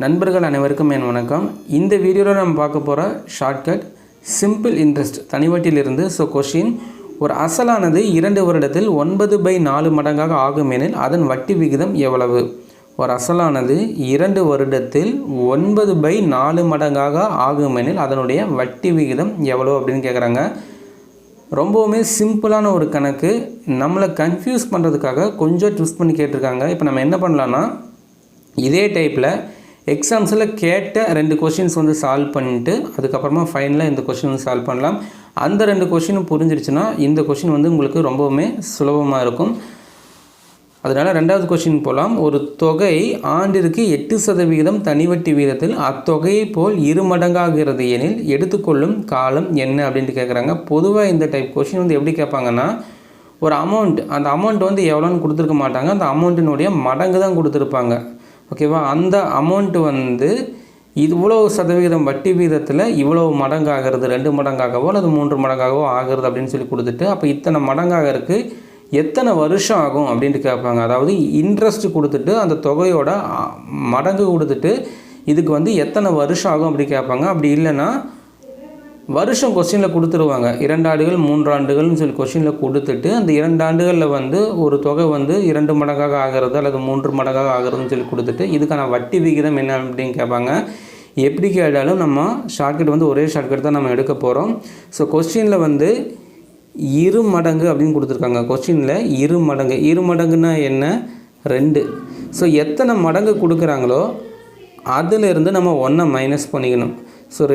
நண்பர்கள் அனைவருக்கும் என் வணக்கம். இந்த வீடியோவில் நம்ம பார்க்க போகிற ஷார்ட்கட் சிம்பிள் இன்ட்ரெஸ்ட் தனிவட்டியிலிருந்து. கொஷின், ஒரு அசலானது 2 வருடத்தில் 9/4 மடங்காக ஆகும் எனில் அதன் வட்டி விகிதம் எவ்வளவு? ஒரு அசலானது 2 வருடத்தில் 9/4 மடங்காக ஆகும் எனில் அதனுடைய வட்டி விகிதம் எவ்வளவு அப்படின்னு கேட்குறாங்க. ரொம்பவுமே சிம்பிளான ஒரு கணக்கு. நம்மளை கன்ஃபியூஸ் பண்ணுறதுக்காக கொஞ்சம் ட்விஸ்ட் பண்ணி கேட்டிருக்காங்க. இப்போ நம்ம என்ன பண்ணலான்னா, இதே டைப்பில் எக்ஸாம்ஸில் கேட்ட 2 கொஷின்ஸ் சால்வ் பண்ணிவிட்டு அதுக்கப்புறமா ஃபைனலாக இந்த கொஷின் சால்வ் பண்ணலாம். அந்த 2 கொஷினும் புரிஞ்சிருச்சுன்னா இந்த கொஷின் உங்களுக்கு ரொம்பவுமே சுலபமாக இருக்கும். அதனால் 2வது கொஷின் போகலாம். ஒரு தொகை ஆண்டிற்கு 8% தனிவட்டி வீதத்தில் அத்தொகையை போல் 2 மடங்காகிறது எனில் எடுத்துக்கொள்ளும் காலம் என்ன அப்படின்ட்டு கேட்குறாங்க. பொதுவாக இந்த டைப் கொஷின் எப்படி கேட்பாங்கன்னா, ஒரு அமௌண்ட், அந்த அமௌண்ட் எவ்வளோன்னு கொடுத்துருக்க மாட்டாங்க, அந்த அமௌண்ட்டினுடைய மடங்கு தான் கொடுத்துருப்பாங்க. ஓகேவா? அந்த அமௌண்ட்டு இவ்வளோ சதவீதம் வட்டி வீதத்தில் இவ்வளோ மடங்காகிறது, 2 மடங்காகவோ அல்லது 3 மடங்காகவோ ஆகிறது அப்படின்னு சொல்லி கொடுத்துட்டு, அப்போ இத்தனை மடங்காகிறதுக்கு எத்தனை வருஷம் ஆகும் அப்படின்ட்டு கேட்பாங்க. அதாவது இன்ட்ரெஸ்ட் கொடுத்துட்டு அந்த தொகையோட மடங்கு கொடுத்துட்டு இதுக்கு எத்தனை வருஷம் ஆகும் அப்படி கேட்பாங்க. அப்படி இல்லைன்னா வருஷம் கொஸ்டினில் கொடுத்துருவாங்க. 2 ஆண்டுகள் 3 ஆண்டுகள்னு சொல்லி கொஸ்டினில் கொடுத்துட்டு அந்த 2 ஆண்டுகளில் ஒரு தொகை 2 மடங்காக ஆகிறது அல்லது 3 மடங்காக ஆகிறதுன்னு சொல்லி கொடுத்துட்டு இதுக்கான வட்டி விகிதம் என்ன அப்படின்னு கேட்பாங்க. எப்படி கேட்டாலும் நம்ம ஷார்ட்கட் ஒரே ஷார்ட்கட் தான் நம்ம எடுக்க போகிறோம். கொஸ்டினில் 2 மடங்கு அப்படின்னு கொடுத்துருக்காங்க. கொஸ்டினில் 2 மடங்கு, 2 மடங்குன்னா என்ன? 2. எத்தனை மடங்கு கொடுக்குறாங்களோ அதிலிருந்து நம்ம 1 மைனஸ் பண்ணிக்கணும்.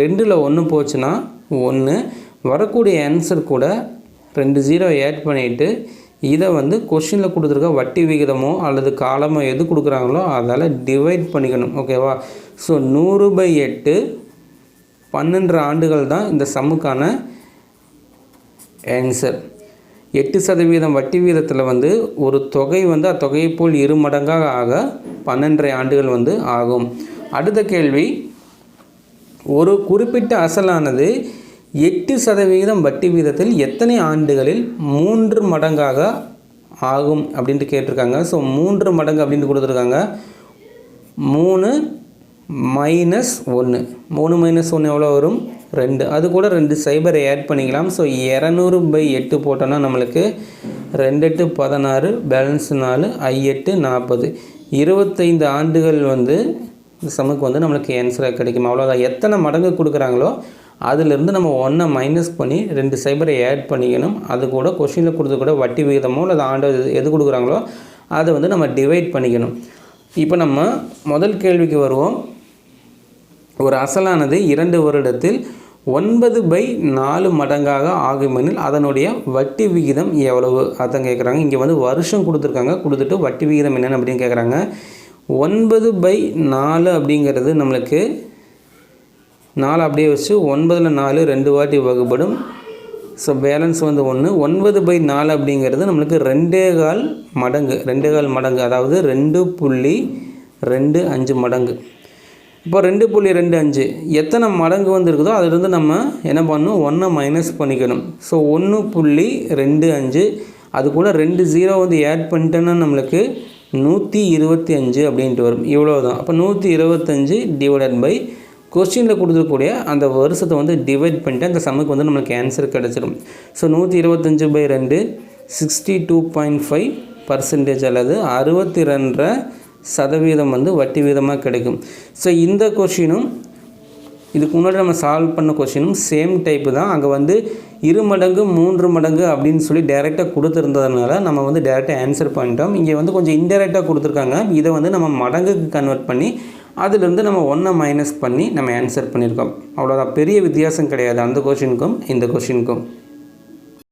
2ல் 1 போச்சுன்னா 1, வரக்கூடிய ஆன்சர் கூட 2 0 ஆட் பண்ணிவிட்டு இதை கொஷினில் கொடுத்துருக்க வட்டி விகிதமோ அல்லது காலமோ எது கொடுக்குறாங்களோ அதால் டிவைட் பண்ணிக்கணும். ஓகேவா? 100/8 12 ஆண்டுகள் தான் இந்த சம்முக்கான ஆன்சர். 8% வட்டி வீதத்தில் ஒரு தொகை அத்தொகையை போல் 2 மடங்காக ஆக 12 ஆண்டுகள் ஆகும். அடுத்த கேள்வி, ஒரு குறிப்பிட்ட அசலானது 8% வட்டி வீதத்தில் எத்தனை ஆண்டுகளில் 3 மடங்காக ஆகும் அப்படின்ட்டு கேட்டிருக்காங்க. 3 மடங்கு அப்படின்ட்டு கொடுத்துருக்காங்க. 3 மைனஸ் 1, 3 மைனஸ் 1 எவ்வளோ வரும்? 2. அது கூட 2 சைபரை ஆட் பண்ணிக்கலாம். 200/8 போட்டோன்னா நம்மளுக்கு 2 8 16, பேலன்ஸ் 4, 8 40, 25 ஆண்டுகள் இந்த சம்முக்கு நம்மளுக்கு ஆன்சராக கிடைக்கும். அவ்வளோதான். எத்தனை மடங்கு கொடுக்குறாங்களோ அதிலிருந்து நம்ம 1 மைனஸ் பண்ணி 2 சைபரை ஆட் பண்ணிக்கணும். அது கூட கொஷினில் கொடுத்து கூட வட்டி விகிதமோ அல்லது ஆண்டு எது கொடுக்குறாங்களோ அதை நம்ம டிவைட் பண்ணிக்கணும். இப்போ நம்ம முதல் கேள்விக்கு வருவோம். ஒரு அசலானது 2 வருடத்தில் 9/4 மடங்காக ஆகுமெனில் அதனுடைய வட்டி விகிதம் எவ்வளவு? அதான் கேட்குறாங்க. இங்கே வருஷம் கொடுத்துருக்காங்க, கொடுத்துட்டு வட்டி விகிதம் என்னென்னு அப்படின்னு கேட்குறாங்க. 9/4 அப்படிங்கிறது நம்மளுக்கு 4 அப்படியே வச்சு 9ல் 4 2 வாட்டி வகுப்படும். பேலன்ஸ் 1. 9/4 அப்படிங்கிறது நம்மளுக்கு 2.25 மடங்கு, 2.25 மடங்கு, அதாவது 2.25 மடங்கு. இப்போ 2.25 எத்தனை மடங்கு இருக்குதோ அதிலிருந்து நம்ம என்ன பண்ணணும்? 1 மைனஸ் பண்ணிக்கணும். 1.25 அது கூட 2 0 ஆட் பண்ணிட்டோன்னா நம்மளுக்கு 125 அப்படின்ட்டு வரும். இவ்வளோ தான். அப்போ 125 டிவைடட் பை கொஸ்டினில் கொடுத்துருக்கூடிய அந்த வருஷத்தை டிவைட் பண்ணிட்டு அந்த சம்முக்கு நம்மளுக்கு ஆன்சர் கிடச்சிடும். 125/2 62.5% அல்லது 62% வட்டி வீதமாக கிடைக்கும். இந்த கொஷினும் இதுக்கு முன்னாடி நம்ம சால்வ் பண்ண கொஷினும் சேம் டைப்பு தான். அங்கே 2 மடங்கு 3 மடங்கு அப்படின்னு சொல்லி டைரெக்டாக கொடுத்துருந்ததுனால நம்ம டைரெக்டாக ஆன்சர் பண்ணிட்டோம். இங்கே கொஞ்சம் இன்டெரக்டாக கொடுத்துருக்காங்க. இதை நம்ம மடங்குக்கு கன்வெர்ட் பண்ணி அதிலிருந்து நம்ம 1 மைனஸ் பண்ணி நம்ம ஆன்சர் பண்ணியிருக்கோம். அவ்வளோதான். பெரிய வித்தியாசம் கிடையாது அந்த கொஷினுக்கும் இந்த கொஷினுக்கும்.